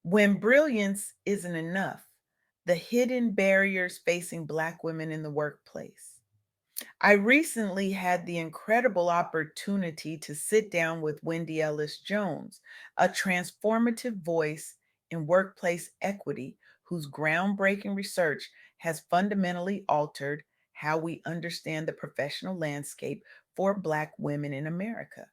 When brilliance isn't enough, the hidden barriers facing Black women in the workplace. I recently had the incredible opportunity to sit down with Wendy Ellis Jones, a transformative voice in workplace equity whose groundbreaking research has fundamentally altered how we understand the professional landscape for Black women in America.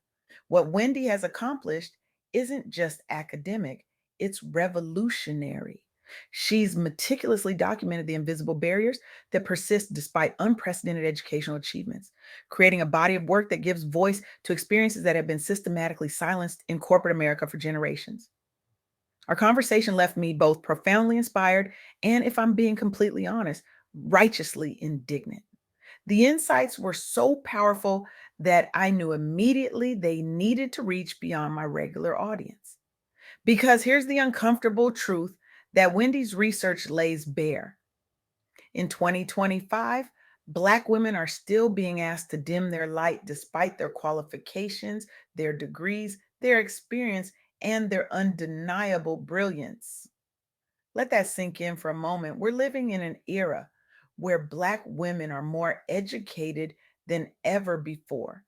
What Wendy has accomplished isn't just academic, it's revolutionary. She's meticulously documented the invisible barriers that persist despite unprecedented educational achievements, creating a body of work that gives voice to experiences that have been systematically silenced in corporate America for generations. Our conversation left me both profoundly inspired and, if I'm being completely honest, righteously indignant. The insights were so powerful that I knew immediately they needed to reach beyond my regular audience. Because here's the uncomfortable truth that Wendy's research lays bare. In 2025, Black women are still being asked to dim their light despite their qualifications, their degrees, their experience, and their undeniable brilliance. Let that sink in for a moment. We're living in an era where Black women are more educated than ever before.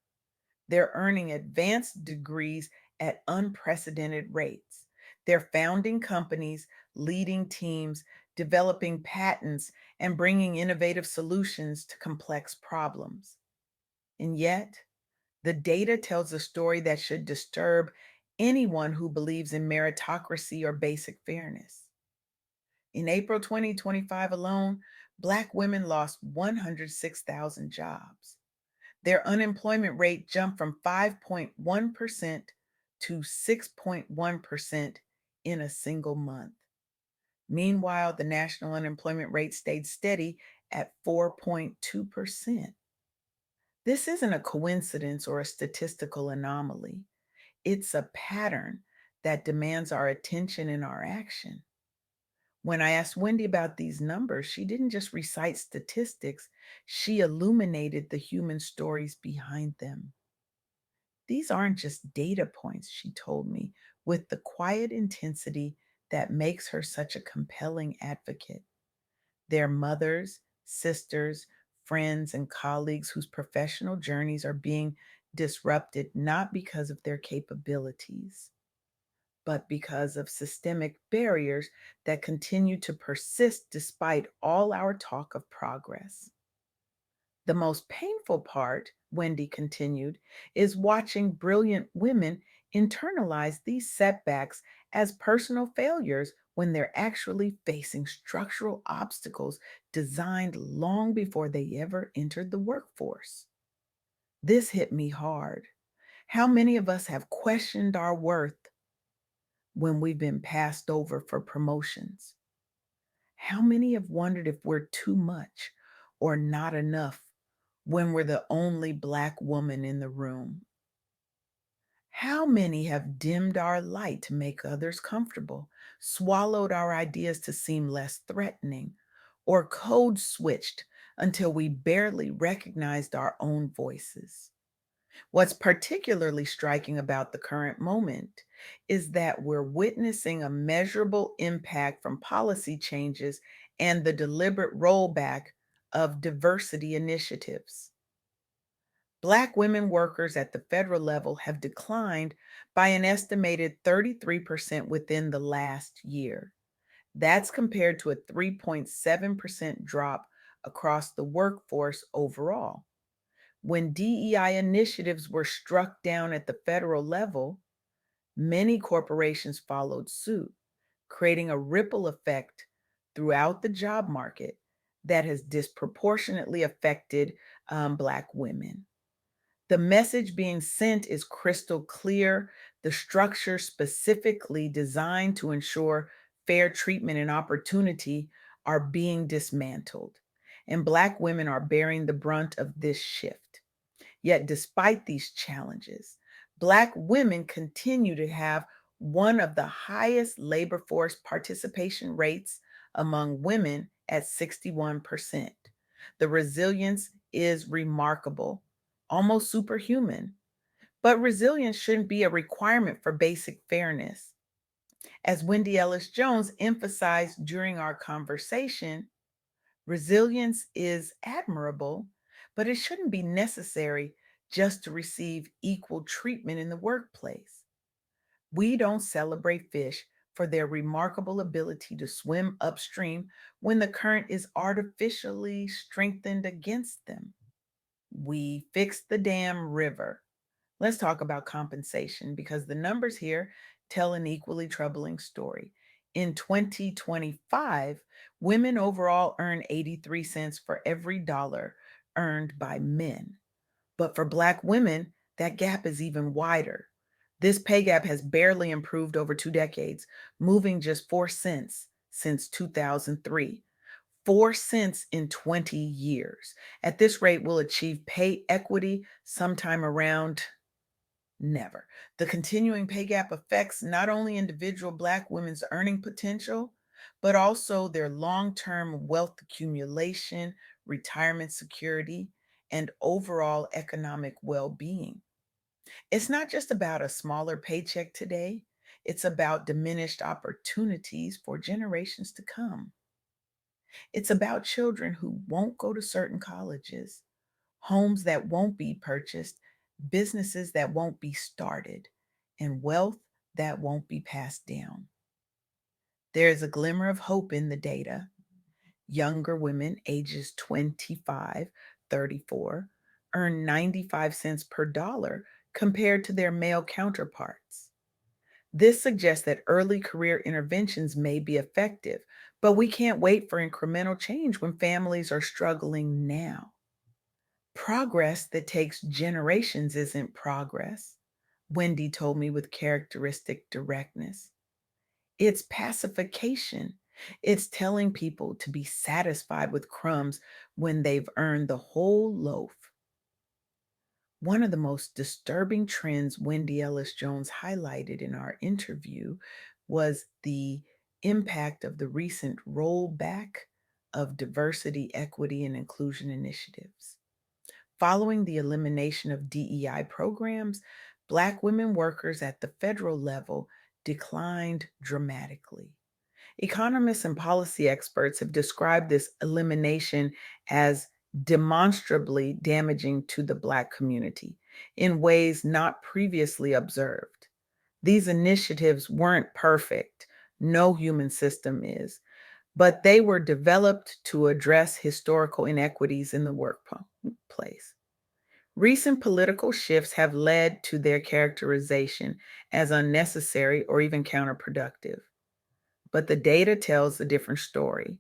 They're earning advanced degrees at unprecedented rates. They're founding companies, leading teams, developing patents, and bringing innovative solutions to complex problems. And yet, the data tells a story that should disturb anyone who believes in meritocracy or basic fairness. In April 2025 alone, Black women lost 106,000 jobs. Their unemployment rate jumped from 5.1% to 6.1% in a single month. Meanwhile, the national unemployment rate stayed steady at 4.2%. This isn't a coincidence or a statistical anomaly. It's a pattern that demands our attention and our action. When I asked Wendy about these numbers, she didn't just recite statistics, she illuminated the human stories behind them. These aren't just data points, she told me, with the quiet intensity that makes her such a compelling advocate. They're mothers, sisters, friends, and colleagues whose professional journeys are being disrupted not because of their capabilities, but because of systemic barriers that continue to persist despite all our talk of progress. The most painful part, Wendy continued, is watching brilliant women internalize these setbacks as personal failures when they're actually facing structural obstacles designed long before they ever entered the workforce. This hit me hard. How many of us have questioned our worth when we've been passed over for promotions? How many have wondered if we're too much or not enough when we're the only Black woman in the room? How many have dimmed our light to make others comfortable, swallowed our ideas to seem less threatening, or code switched until we barely recognized our own voices? What's particularly striking about the current moment is that we're witnessing a measurable impact from policy changes and the deliberate rollback of diversity initiatives. Black women workers at the federal level have declined by an estimated 33% within the last year. That's compared to a 3.7% drop across the workforce overall. When DEI initiatives were struck down at the federal level, many corporations followed suit, creating a ripple effect throughout the job market that has disproportionately affected Black women. The message being sent is crystal clear. The structure specifically designed to ensure fair treatment and opportunity are being dismantled, and Black women are bearing the brunt of this shift. Yet, despite these challenges, Black women continue to have one of the highest labor force participation rates among women at 61%. The resilience is remarkable, almost superhuman. But resilience shouldn't be a requirement for basic fairness. As Wendy Ellis Jones emphasized during our conversation, resilience is admirable, but it shouldn't be necessary just to receive equal treatment in the workplace. We don't celebrate fish for their remarkable ability to swim upstream when the current is artificially strengthened against them. We fix the damn river. Let's talk about compensation because the numbers here tell an equally troubling story. In 2025, women overall earn 83 cents for every dollar earned by men. But for Black women, that gap is even wider. This pay gap has barely improved over 2 decades, moving just 4 cents since 2003. 4 cents in 20 years. At this rate, we'll achieve pay equity sometime around never. The continuing pay gap affects not only individual Black women's earning potential, but also their long term wealth accumulation, retirement security, and overall economic well being. It's not just about a smaller paycheck today, it's about diminished opportunities for generations to come. It's about children who won't go to certain colleges, homes that won't be purchased, businesses that won't be started, and wealth that won't be passed down. There is a glimmer of hope in the data. Younger women ages 25, 34 earn 95 cents per dollar compared to their male counterparts. This suggests that early career interventions may be effective, but we can't wait for incremental change when families are struggling now. Progress that takes generations isn't progress, Wendy told me with characteristic directness. It's pacification. It's telling people to be satisfied with crumbs when they've earned the whole loaf. One of the most disturbing trends Wendy Ellis Jones highlighted in our interview was the impact of the recent rollback of diversity, equity, and inclusion initiatives. Following the elimination of DEI programs, Black women workers at the federal level declined dramatically. Economists and policy experts have described this elimination as demonstrably damaging to the Black community in ways not previously observed. These initiatives weren't perfect, no human system is, but they were developed to address historical inequities in the workplace. Recent political shifts have led to their characterization as unnecessary or even counterproductive. But the data tells a different story.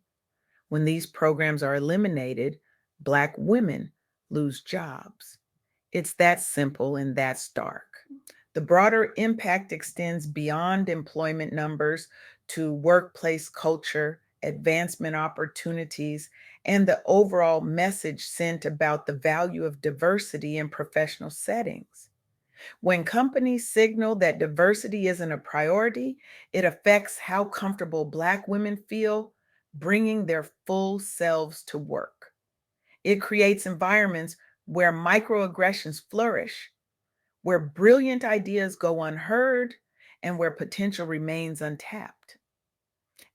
When these programs are eliminated, Black women lose jobs. It's that simple and that stark. The broader impact extends beyond employment numbers to workplace culture, advancement opportunities, and the overall message sent about the value of diversity in professional settings. When companies signal that diversity isn't a priority, it affects how comfortable Black women feel bringing their full selves to work. It creates environments where microaggressions flourish, where brilliant ideas go unheard, and where potential remains untapped.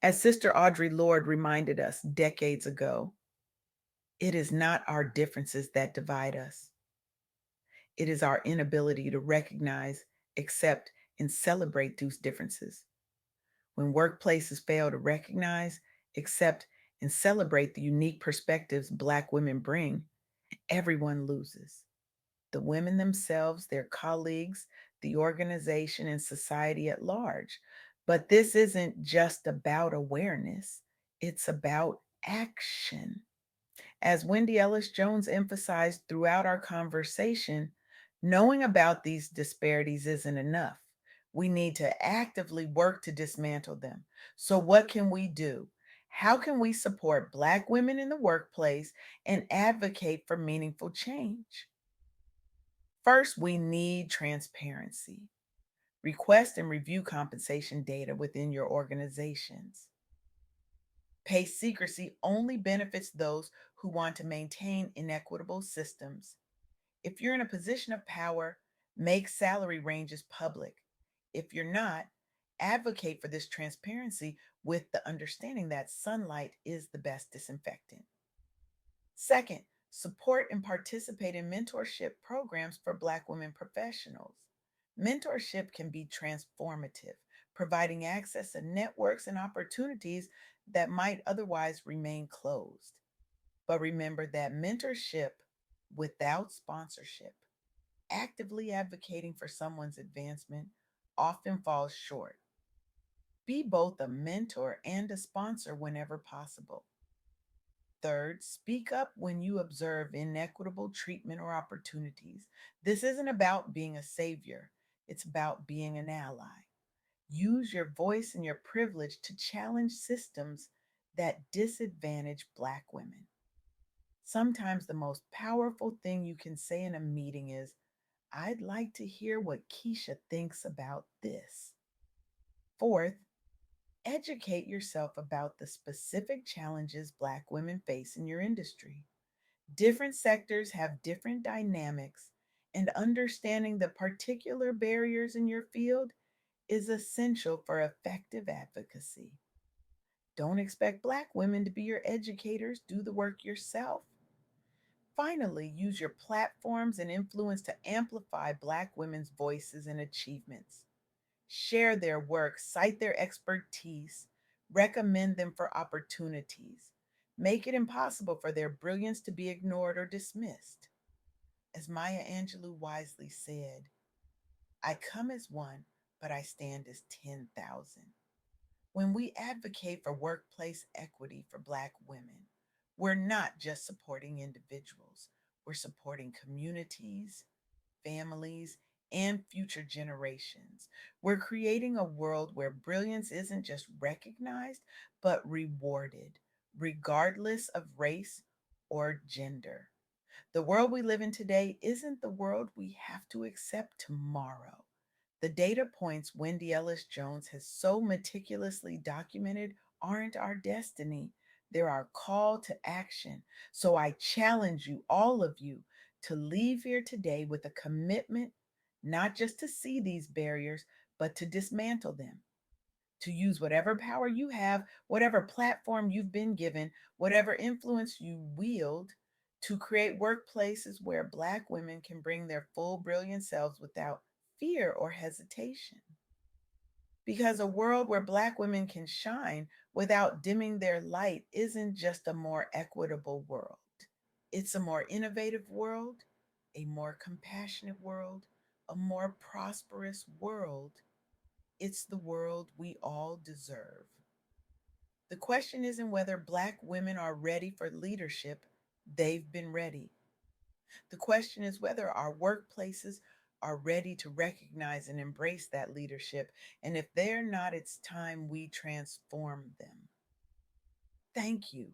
As Sister Audre Lorde reminded us decades ago, it is not our differences that divide us. It is our inability to recognize, accept, and celebrate those differences. When workplaces fail to recognize, accept, and celebrate the unique perspectives Black women bring, everyone loses. The women themselves, their colleagues, the organization, and society at large. But this isn't just about awareness, it's about action. As Wendy Ellis Jones emphasized throughout our conversation, knowing about these disparities isn't enough. We need to actively work to dismantle them. So, what can we do? How can we support Black women in the workplace and advocate for meaningful change? First, we need transparency. Request and review compensation data within your organizations. Pay secrecy only benefits those who want to maintain inequitable systems. If you're in a position of power, make salary ranges public. If you're not, Advocate for this transparency with the understanding that sunlight is the best disinfectant. Second, support and participate in mentorship programs for Black women professionals. Mentorship can be transformative, providing access to networks and opportunities that might otherwise remain closed. But remember that mentorship without sponsorship, actively advocating for someone's advancement, often falls short. Be both a mentor and a sponsor whenever possible. Third, speak up when you observe inequitable treatment or opportunities. This isn't about being a savior, it's about being an ally. Use your voice and your privilege to challenge systems that disadvantage Black women. Sometimes the most powerful thing you can say in a meeting is, I'd like to hear what Keisha thinks about this. Fourth, educate yourself about the specific challenges Black women face in your industry. Different sectors have different dynamics, and understanding the particular barriers in your field is essential for effective advocacy. Don't expect Black women to be your educators, do the work yourself. Finally, use your platforms and influence to amplify Black women's voices and achievements. Share their work, cite their expertise, recommend them for opportunities. Make it impossible for their brilliance to be ignored or dismissed. As Maya Angelou wisely said, I come as one, but I stand as 10,000. When we advocate for workplace equity for Black women, we're not just supporting individuals, we're supporting communities, families, and future generations. We're creating a world where brilliance isn't just recognized, but rewarded, regardless of race or gender. The world we live in today isn't the world we have to accept tomorrow. The data points Wendy Ellis Jones has so meticulously documented aren't our destiny. They're our call to action. So I challenge you, all of you, to leave here today with a commitment not just to see these barriers, but to dismantle them, to use whatever power you have, whatever platform you've been given, whatever influence you wield to create workplaces where Black women can bring their full brilliant selves without fear or hesitation. Because a world where Black women can shine without dimming their light isn't just a more equitable world, it's a more innovative world, a more compassionate world, a more prosperous world. It's the world we all deserve. The question isn't whether Black women are ready for leadership, they've been ready. The question is whether our workplaces are ready to recognize and embrace that leadership. And if they're not, it's time we transform them. Thank you